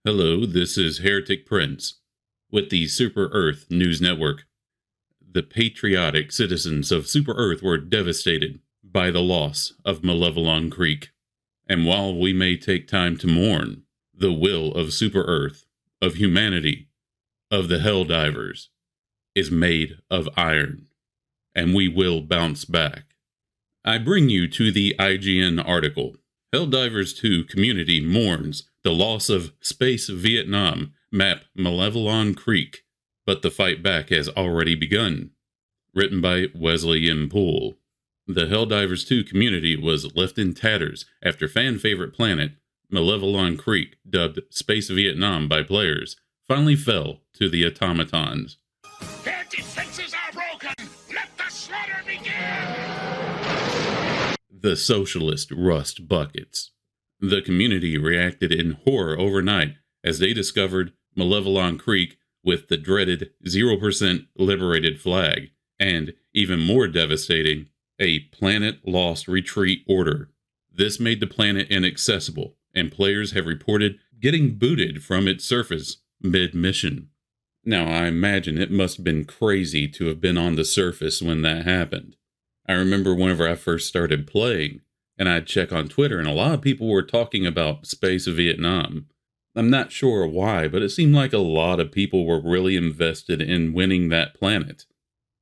Hello, this is Heretic Prince with the Super Earth News Network. The patriotic citizens of Super Earth were devastated by the loss of Malevelon Creek. And while we may take time to mourn, the will of Super Earth, of humanity, of the HellDivers, is made of iron, and we will bounce back. I bring you to the IGN article. HellDivers 2 community mourns the loss of Space Vietnam map Malevelon Creek, but the fight back has already begun. Written by Wesley M. Poole. The HellDivers 2 community was left in tatters after fan-favorite planet Malevelon Creek, dubbed Space Vietnam by players, finally fell to the Automatons. Their defenses are broken! Let the slaughter begin! The socialist rust buckets. The community reacted in horror overnight as they discovered Malevelon Creek with the dreaded 0% liberated flag, and, even more devastating, a planet-lost retreat order. This made the planet inaccessible, and players have reported getting booted from its surface mid-mission. Now, I imagine it must have been crazy to have been on the surface when that happened. I remember whenever I first started playing, and I'd check on Twitter, and a lot of people were talking about Space Vietnam. I'm not sure why, but it seemed like a lot of people were really invested in winning that planet.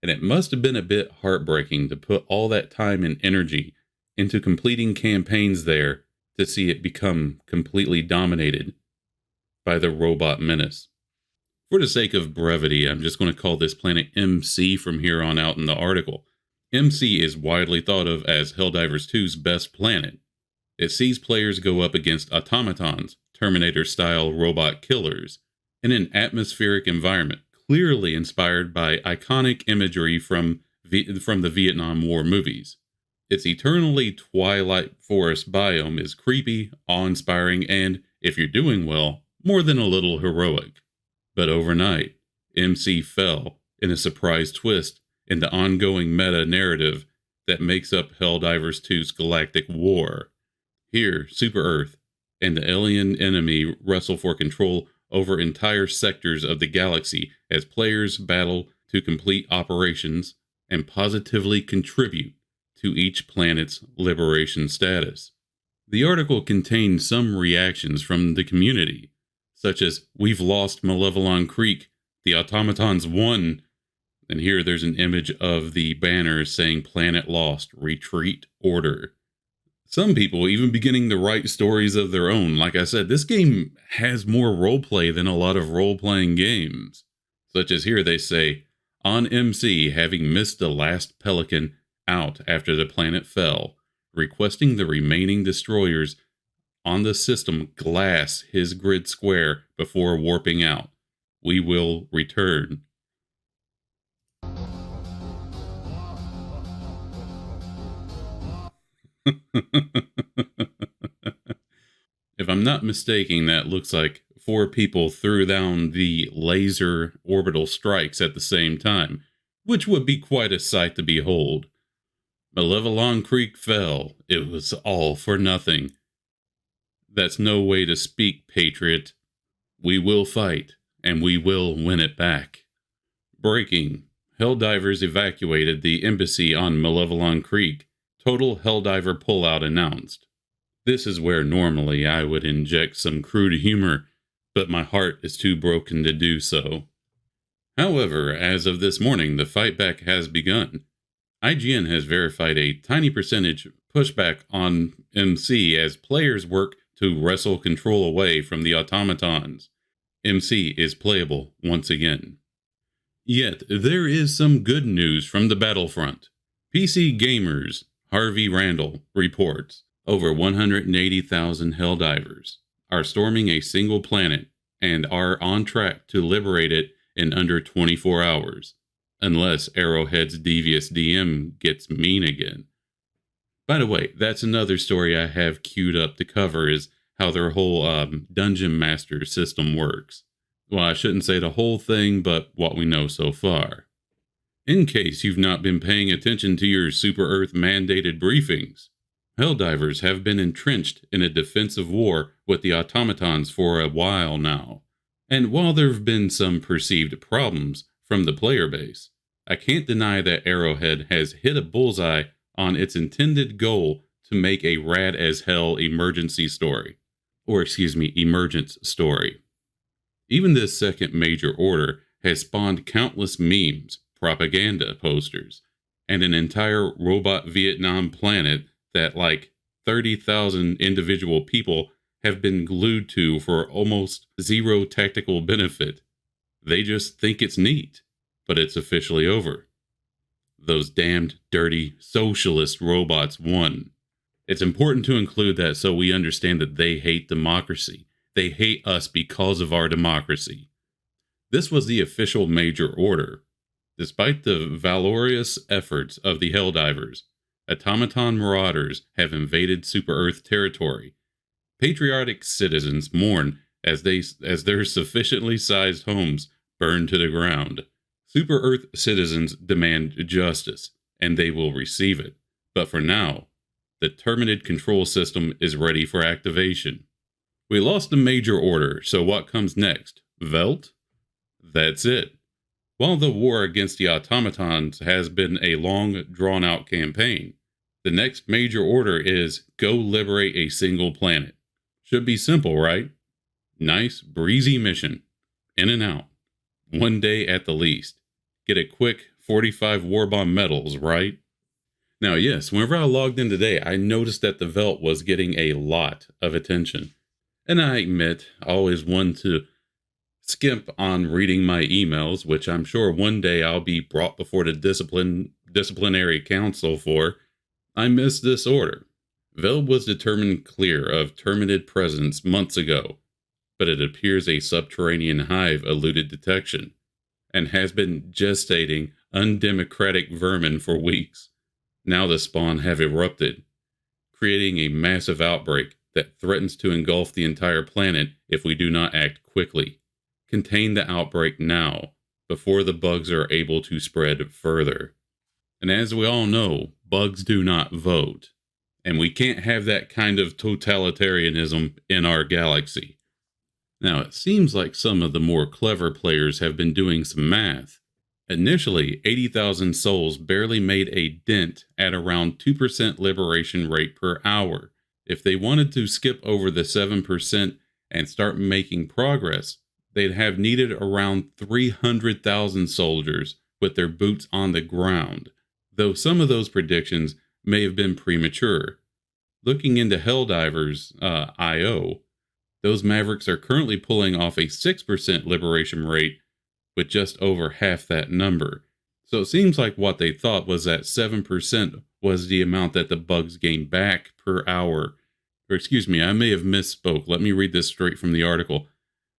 And it must have been a bit heartbreaking to put all that time and energy into completing campaigns there to see it become completely dominated by the robot menace. For the sake of brevity, I'm just going to call this planet MC from here on out in the article. MC is widely thought of as HellDivers 2's best planet. It sees players go up against automatons, Terminator-style robot killers, in an atmospheric environment clearly inspired by iconic imagery from the Vietnam War movies. Its eternally twilight forest biome is creepy, awe-inspiring, and, if you're doing well, more than a little heroic. But overnight, MC fell in a surprise twist in the ongoing meta-narrative that makes up HellDivers 2's galactic war. Here, Super Earth and the alien enemy wrestle for control over entire sectors of the galaxy as players battle to complete operations and positively contribute to each planet's liberation status. The article contains some reactions from the community, such as, "We've lost Malevelon Creek, the automatons won," and here there's an image of the banner saying "Planet Lost, Retreat Order." Some people even beginning to write stories of their own. Like I said, this game has more roleplay than a lot of role-playing games. Such as here they say, "On MC, having missed the last Pelican out after the planet fell, requesting the remaining destroyers on the system glass his grid square before warping out. We will return." If I'm not mistaken, that looks like 4 people threw down the laser orbital strikes at the same time, which would be quite a sight to behold. Malevelon Creek fell. It was all for nothing. That's no way to speak, patriot. We will fight, and we will win it back. Breaking. HellDivers evacuated the embassy on Malevelon Creek. Total HellDiver pullout announced. This is where normally I would inject some crude humor, but my heart is too broken to do so. However, as of this morning, the fight back has begun. IGN has verified a tiny percentage pushback on MC as players work to wrestle control away from the automatons. MC is playable once again. Yet, there is some good news from the battlefront. PC Gamers Harvey Randall reports over 180,000 HellDivers are storming a single planet and are on track to liberate it in under 24 hours, unless Arrowhead's devious DM gets mean again. By the way, that's another story I have queued up to cover, is how their whole Dungeon Master system works. Well, I shouldn't say the whole thing, but what we know so far. In case you've not been paying attention to your Super Earth mandated briefings, HellDivers have been entrenched in a defensive war with the Automatons for a while now. And while there have been some perceived problems from the player base, I can't deny that Arrowhead has hit a bullseye on its intended goal to make a rad as hell emergence story. Even this second major order has spawned countless memes, propaganda posters, and an entire robot Vietnam planet that like 30,000 individual people have been glued to for almost zero tactical benefit. They just think it's neat, but it's officially over. Those damned, dirty, socialist robots won. It's important to include that so we understand that they hate democracy. They hate us because of our democracy. This was the official major order. Despite the valorous efforts of the HellDivers, Automaton marauders have invaded Super-Earth territory. Patriotic citizens mourn as their sufficiently sized homes burn to the ground. Super-Earth citizens demand justice, and they will receive it. But for now, the Terminated control system is ready for activation. We lost a major order, so what comes next? Veld? That's it. While the war against the automatons has been a long, drawn-out campaign, the next major order is go liberate a single planet. Should be simple, right? Nice, breezy mission. In and out. One day at the least. Get a quick 45 Warbomb medals, right? Now, yes, whenever I logged in today, I noticed that the Veld was getting a lot of attention. And I admit, I always want to skimp on reading my emails, which I'm sure one day I'll be brought before the disciplinary council for. I missed this order. Veld was determined clear of Terminated presence months ago, but it appears a subterranean hive eluded detection, and has been gestating undemocratic vermin for weeks. Now the spawn have erupted, creating a massive outbreak that threatens to engulf the entire planet if we do not act quickly. Contain the outbreak now, before the bugs are able to spread further. And as we all know, bugs do not vote. And we can't have that kind of totalitarianism in our galaxy. Now, it seems like some of the more clever players have been doing some math. Initially, 80,000 souls barely made a dent at around 2% liberation rate per hour. If they wanted to skip over the 7% and start making progress, they'd have needed around 300,000 soldiers with their boots on the ground, though some of those predictions may have been premature. Looking into HellDivers IO, those Mavericks are currently pulling off a 6% liberation rate with just over half that number. So it seems like what they thought was that 7% was the amount that the bugs gain back per hour. Or excuse me, I may have misspoke. Let me read this straight from the article.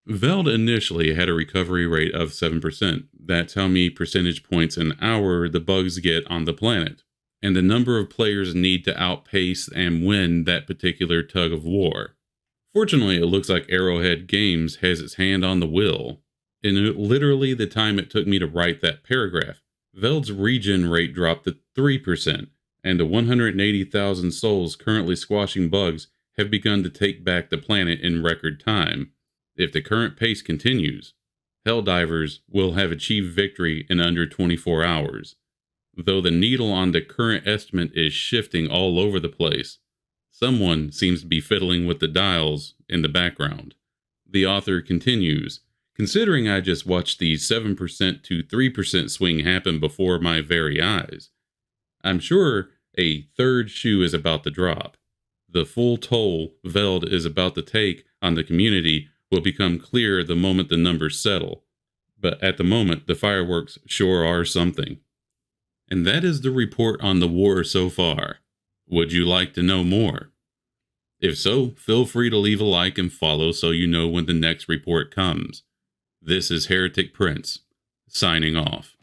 Veld initially had a recovery rate of 7%. That's how many percentage points an hour the bugs get on the planet. And the number of players need to outpace and win that particular tug of war. Fortunately, it looks like Arrowhead Games has its hand on the wheel. In literally the time it took me to write that paragraph, Veld's regen rate dropped to 3%, and the 180,000 souls currently squashing bugs have begun to take back the planet in record time. If the current pace continues, HellDivers will have achieved victory in under 24 hours. Though the needle on the current estimate is shifting all over the place, someone seems to be fiddling with the dials in the background. The author continues, considering I just watched the 7% to 3% swing happen before my very eyes, I'm sure a third shoe is about to drop. The full toll Veld is about to take on the community will become clear the moment the numbers settle. But at the moment, the fireworks sure are something. And that is the report on the war so far. Would you like to know more? If so, feel free to leave a like and follow so you know when the next report comes. This is Heretic Prince, signing off.